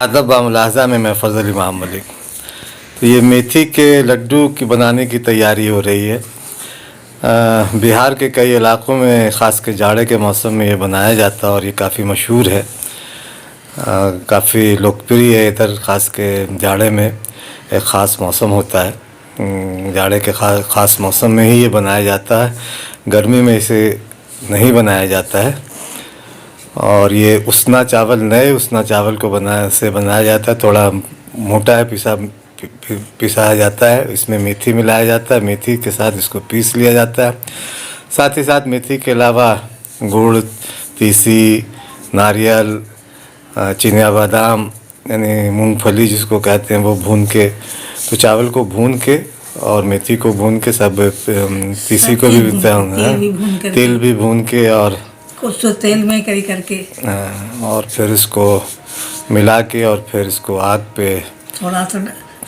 अदब व मुलाहज़ा में मैं फ़ज़ल इमाम मलिक। तो ये मेथी के लड्डू की बनाने की तैयारी हो रही है। बिहार के कई इलाक़ों में ख़ास कर जाड़े के मौसम में ये बनाया जाता है और ये काफ़ी मशहूर है, काफ़ी लोकप्रिय है इधर। ख़ास के जाड़े में एक ख़ास मौसम होता है, जाड़े के ख़ास मौसम में ही ये बनाया जाता है, गर्मी में इसे नहीं बनाया जाता है। और ये उसना चावल, नए उसना चावल को बनाया जाता है। थोड़ा मोटा है, पिसाया जाता है। इसमें मेथी मिलाया जाता है, मेथी के साथ इसको पीस लिया जाता है। साथ ही साथ मेथी के अलावा गुड़, तीसी, नारियल, चिनिया बादाम यानी मूंगफली जिसको कहते हैं, वो भून के, तो चावल को भून के और मेथी को भून के, सब तीसी को भी तेल भी भून के और कुछ तो तेल में करी करके और फिर इसको मिला के और फिर इसको आग पे थोड़ा सा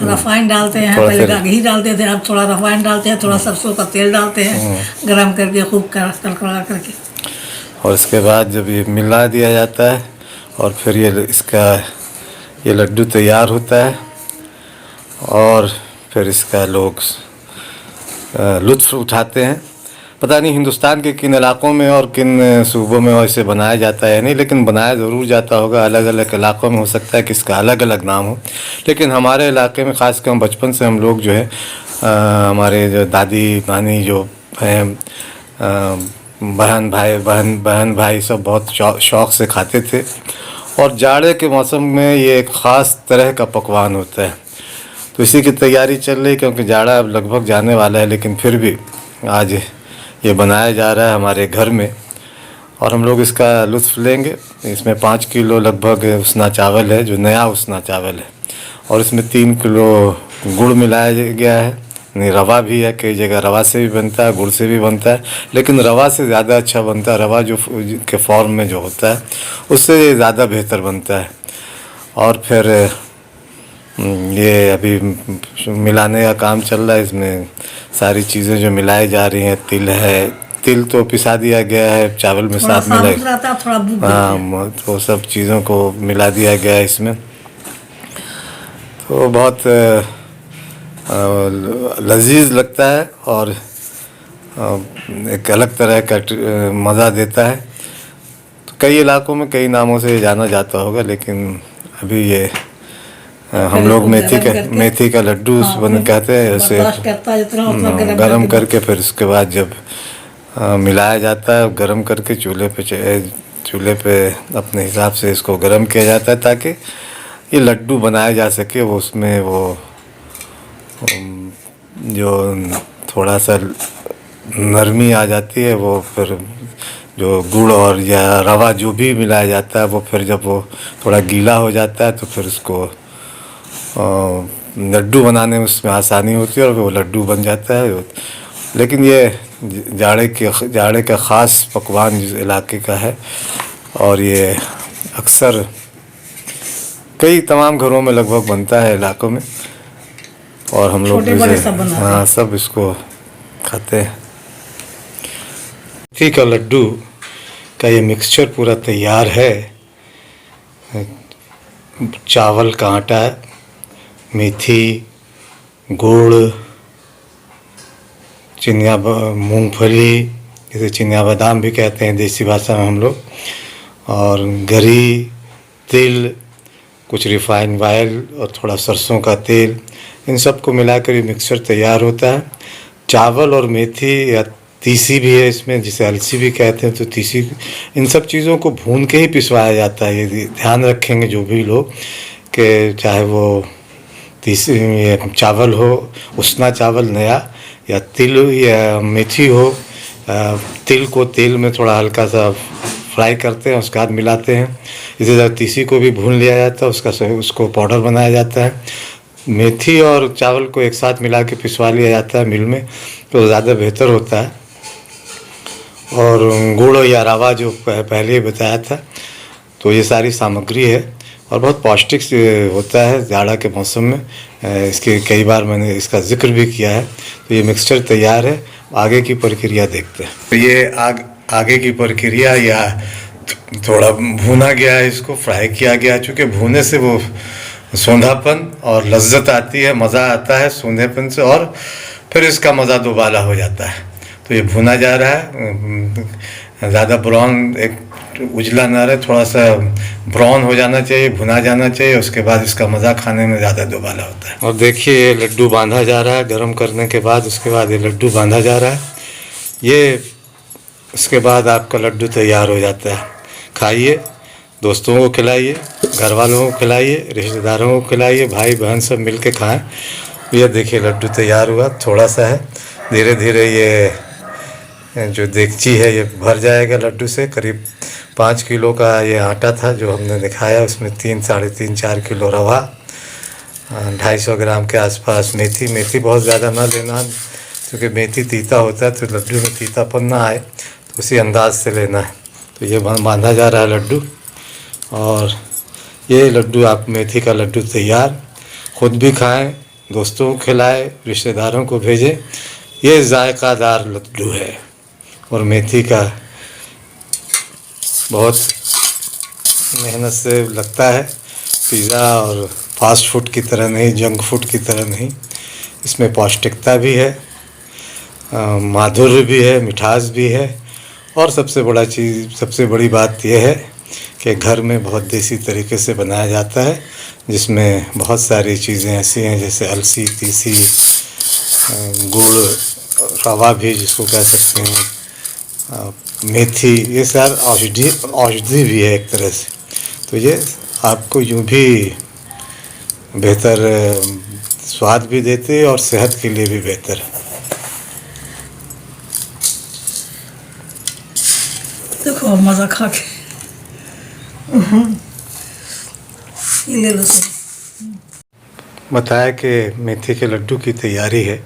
रिफाइंड डालते हैं। पहले घी डालते थे, अब थोड़ा रिफाइंड डालते हैं, थोड़ा सरसों का तेल डालते हैं, गरम करके खूब कड़कड़ा करके। और इसके बाद जब ये मिला दिया जाता है और फिर ये लड्डू तैयार होता है और फिर इसका लोग लुत्फ़ उठाते हैं। पता नहीं हिंदुस्तान के किन इलाक़ों में और किन सूबों में वैसे बनाया जाता है नहीं, लेकिन बनाया ज़रूर जाता होगा। अलग अलग इलाक़ों में हो सकता है कि इसका अलग अलग नाम हो, लेकिन हमारे इलाके में ख़ासकर बचपन से हम लोग जो है, हमारे जो दादी नानी जो हैं, बहन भाई सब बहुत शौक़ से खाते थे। और जाड़े के मौसम में ये एक ख़ास तरह का पकवान होता है, तो इसी की तैयारी चल रही, क्योंकि जाड़ा अब लगभग जाने वाला है, लेकिन फिर भी आज ये बनाया जा रहा है हमारे घर में और हम लोग इसका लुत्फ़ लेंगे। इसमें 5 किलो लगभग उसना चावल है, जो नया उसना चावल है, और इसमें 3 किलो गुड़ मिलाया गया है। नहीं, रवा भी है, कई जगह रवा से भी बनता है, गुड़ से भी बनता है, लेकिन रवा से ज़्यादा अच्छा बनता है। रवा जो के फॉर्म में जो होता है उससे ज़्यादा बेहतर बनता है। और फिर ये अभी मिलाने का काम चल रहा है। इसमें सारी चीज़ें जो मिलाई जा रही हैं, तिल है, तिल तो पिसा दिया गया है, चावल में साथ मिला, हाँ, तो सब चीज़ों को मिला दिया गया है इसमें। तो बहुत लजीज लगता है और एक अलग तरह का मज़ा देता है। तो कई इलाक़ों में कई नामों से जाना जाता होगा, लेकिन अभी ये हम लोग मेथी का लड्डू कहते हैं। ऐसे गरम करके फिर उसके बाद जब मिलाया जाता है, गरम करके चूल्हे पे अपने हिसाब से इसको गरम किया जाता है, ताकि ये लड्डू बनाया जा सके। वो उसमें वो जो थोड़ा सा नरमी आ जाती है, वो फिर जो गुड़ और या रवा जो भी मिलाया जाता है, वो फिर जब वो थोड़ा गीला हो जाता है, तो फिर उसको लड्डू बनाने में उसमें आसानी होती है और वो लड्डू बन जाता है। लेकिन ये जाड़े का ख़ास पकवान जिस इलाके का है, और ये अक्सर तमाम घरों में लगभग बनता है इलाकों में, और हम लोग सब इसको खाते हैं। मेथी का लड्डू का ये मिक्सचर पूरा तैयार है। चावल का आटा, मेथी, गुड़, मूंगफली, जिसे चिनिया बादाम भी कहते हैं देसी भाषा में हम लोग, और गरी, तिल, कुछ रिफाइंड ऑयल और थोड़ा सरसों का तेल, इन सब को मिलाकर ये मिक्सचर तैयार होता है। चावल और मेथी या तीसी भी है इसमें, जिसे अलसी भी कहते हैं, तो तीसी, इन सब चीज़ों को भून के ही पिसवाया जाता है। ये ध्यान रखेंगे जो भी लोग, कि चाहे वो ये चावल हो, उसना चावल नया, या तिल या मेथी हो, तिल को तेल में थोड़ा हल्का सा फ्राई करते हैं, उसके बाद मिलाते हैं। इसी तरह तीसी को भी भून लिया जाता है, उसको पाउडर बनाया जाता है। मेथी और चावल को एक साथ मिला के पिसवा लिया जाता है मिल में, तो ज़्यादा बेहतर होता है। और गुड़ या रवा जो पहले ही बताया था, तो ये सारी सामग्री है और बहुत पौष्टिक होता है जाड़ा के मौसम में। इसके कई बार मैंने इसका जिक्र भी किया है। तो ये मिक्सचर तैयार है, आगे की प्रक्रिया देखते हैं। तो ये आगे की प्रक्रिया या थोड़ा भुना गया है, इसको फ्राई किया गया, चूँकि भुने से वो सोंधापन और लज्जत आती है, मज़ा आता है सोंधेपन से, और फिर इसका मज़ा दोबारा हो जाता है। तो ये भुना जा रहा है, ज़्यादा ब्राउन एक उजला ना रहे, थोड़ा सा ब्राउन हो जाना चाहिए, भुना जाना चाहिए, उसके बाद इसका मज़ा खाने में ज़्यादा दोबारा होता है। और देखिए ये लड्डू बांधा जा रहा है गर्म करने के बाद, उसके बाद ये लड्डू बांधा जा रहा है। ये उसके बाद आपका लड्डू तैयार हो जाता है। खाइए, दोस्तों को खिलाइए, घर वालों को खिलाइए, रिश्तेदारों को खिलाइए, भाई बहन सब मिल के खाएँ। ये देखिए लड्डू तैयार हुआ, थोड़ा सा है, धीरे धीरे ये जो देगची है ये भर जाएगा लड्डू से। करीब 5 किलो का ये आटा था जो हमने दिखाया, उसमें 3, साढ़े 3, 4 किलो रवा, 250 ग्राम के आसपास मेथी। मेथी बहुत ज़्यादा ना लेना, क्योंकि मेथी तीता होता है, तो लड्डू में तीतापन ना आए, तो उसी अंदाज से लेना है। तो ये बांधा जा रहा है लड्डू, और ये लड्डू आप मेथी का लड्डू तैयार। खुद भी खाएं, दोस्तों को खिलाएं, रिश्तेदारों को भेजें। ये जायकादार लड्डू है और मेथी का बहुत मेहनत से लगता है। पिज़्ज़ा और फास्ट फूड की तरह नहीं, जंक फूड की तरह नहीं, इसमें पौष्टिकता भी है, माधुर्य भी है, मिठास भी है, और सबसे बड़ी बात यह है कि घर में बहुत देसी तरीके से बनाया जाता है, जिसमें बहुत सारी चीज़ें ऐसी हैं जैसे अलसी, तीसी, गुड़, रवा भी जिसको कह सकते हैं, मेथी, ये सार औषधि भी है एक तरह से। तो ये आपको यूँ भी बेहतर स्वाद भी देते हैं और सेहत के लिए भी बेहतर है। देखो मज़ा खा के ये ले लो सब। बताया कि मेथी के लड्डू की तैयारी है,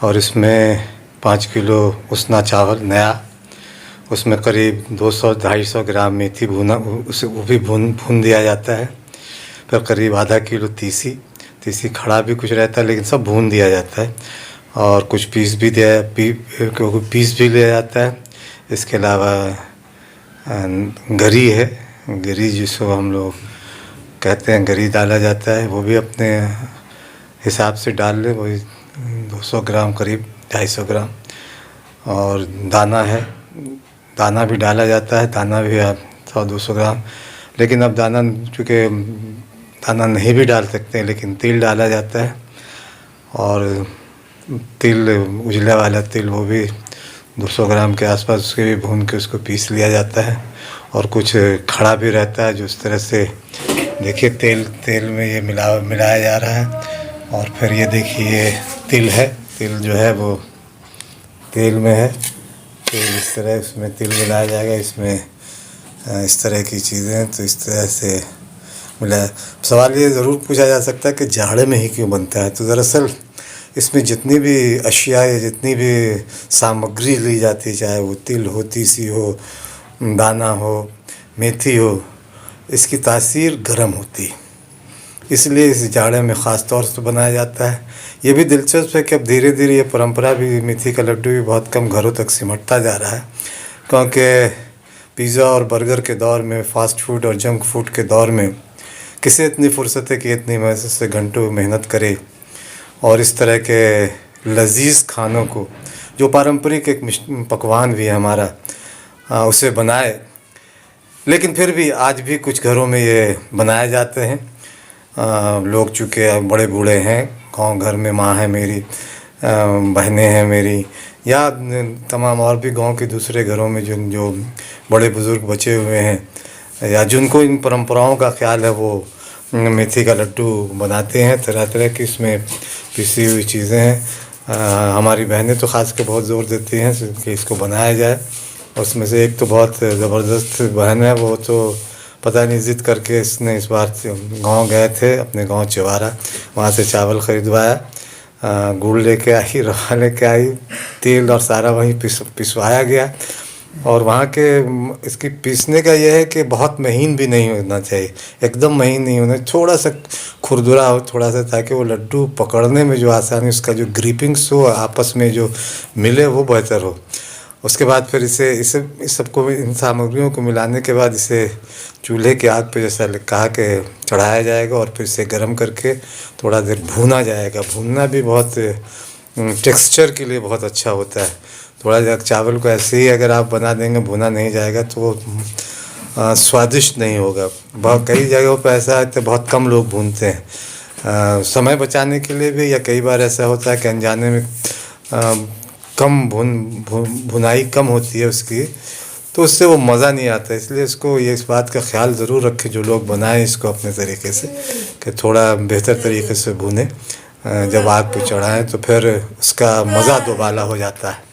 और इसमें 5 किलो उसना चावल नया, उसमें करीब 200-250 ग्राम मेथी भुना, उसे वो भी भून दिया जाता है। फिर करीब आधा किलो तीसी खड़ा भी कुछ रहता है, लेकिन सब भून दिया जाता है, और कुछ पीस भी लिया जाता है। इसके अलावा गरी है, गरी जिसको हम लोग कहते हैं, गरी डाला जाता है, वो भी अपने हिसाब से डाल ले, वही 200 ग्राम करीब, 250 ग्राम। और दाना है, दाना भी डाला जाता है, दाना भी 100-200 ग्राम। लेकिन अब दाना, चूँकि दाना नहीं भी डाल सकते हैं, लेकिन तिल डाला जाता है, और तिल उजला वाला तिल, वो भी 200 ग्राम के आसपास, उसके भी भून के उसको पीस लिया जाता है। और कुछ खड़ा भी रहता है, जो इस तरह से देखिए तेल में ये मिलाया जा रहा है। और फिर ये देखिए तिल है, तिल जो है वो तेल में है, तो इस तरह इसमें तिल मिलाया जाएगा। इसमें इस तरह की चीज़ें, तो इस तरह से मिलाया। सवाल ये ज़रूर पूछा जा सकता है कि जाड़े में ही क्यों बनता है। तो दरअसल इसमें जितनी भी अशिया या जितनी भी सामग्री ली जाती है, चाहे वो तिल हो, तीसी हो, दाना हो, मेथी हो, इसकी तासीर गर्म होती, इसलिए इस जाड़े में ख़ास तौर से बनाया जाता है। ये भी दिलचस्प है कि अब धीरे धीरे ये परंपरा भी, मेथी का लड्डू भी बहुत कम घरों तक सिमटता जा रहा है, क्योंकि पिज़्ज़ा और बर्गर के दौर में, फ़ास्ट फूड और जंक फूड के दौर में किसे इतनी फ़ुर्सत है कि इतनी मेहनत से घंटों मेहनत करे और इस तरह के लजीज़ खानों को, जो पारंपरिक एक पकवान भी है हमारा, उसे बनाए। लेकिन फिर भी आज भी कुछ घरों में ये बनाए जाते हैं। लोग चूँकि बड़े बूढ़े हैं, गाँव घर में माँ है मेरी, बहनें हैं मेरी, या तमाम और भी गांव के दूसरे घरों में जो बड़े बुज़ुर्ग बचे हुए हैं, या जिनको इन परंपराओं का ख्याल है, वो मेथी का लड्डू बनाते हैं। तरह तरह की इसमें पिसी हुई चीज़ें हैं। हमारी बहनें तो ख़ास कर बहुत ज़ोर देती हैं कि इसको बनाया जाए। उसमें से एक तो बहुत ज़बरदस्त बहन है, वो तो पता नहीं ज़िद करके इसने इस बार गांव गए थे, अपने गांव चवारा, वहाँ से चावल ख़रीदवाया, गुड़ लेके आई, रवा लेके आई, तेल और सारा वहीं पिसवाया गया। और वहाँ के इसकी पीसने का यह है कि बहुत महीन भी नहीं होना चाहिए, एकदम महीन नहीं होना, थोड़ा सा खुरदुरा हो थोड़ा सा, ताकि वो लड्डू पकड़ने में जो आसानी, उसका जो ग्रिपिंग्स हो, आपस में जो मिले, वो बेहतर हो। उसके बाद फिर इसे इसे इस सबको इन सामग्रियों को मिलाने के बाद इसे चूल्हे की आग पे जैसा कहा कि चढ़ाया जाएगा और फिर इसे गर्म करके थोड़ा देर भूना जाएगा। भूनना भी बहुत टेक्सचर के लिए बहुत अच्छा होता है। थोड़ा देर चावल को ऐसे ही अगर आप बना देंगे, भुना नहीं जाएगा तो वो स्वादिष्ट नहीं होगा। बहुत कई जगहों पर ऐसा है तो बहुत कम लोग भूनते हैं समय बचाने के लिए भी, या कई बार ऐसा होता है कि अनजाने में कम भुनाई कम होती है उसकी, तो उससे वो मज़ा नहीं आता। इसलिए इसको इस बात का ख्याल ज़रूर रखें जो लोग बनाएं इसको अपने तरीके से, कि थोड़ा बेहतर तरीके से भुने जब आग पे चढ़ाएं, तो फिर उसका मज़ा दोबाला हो जाता है।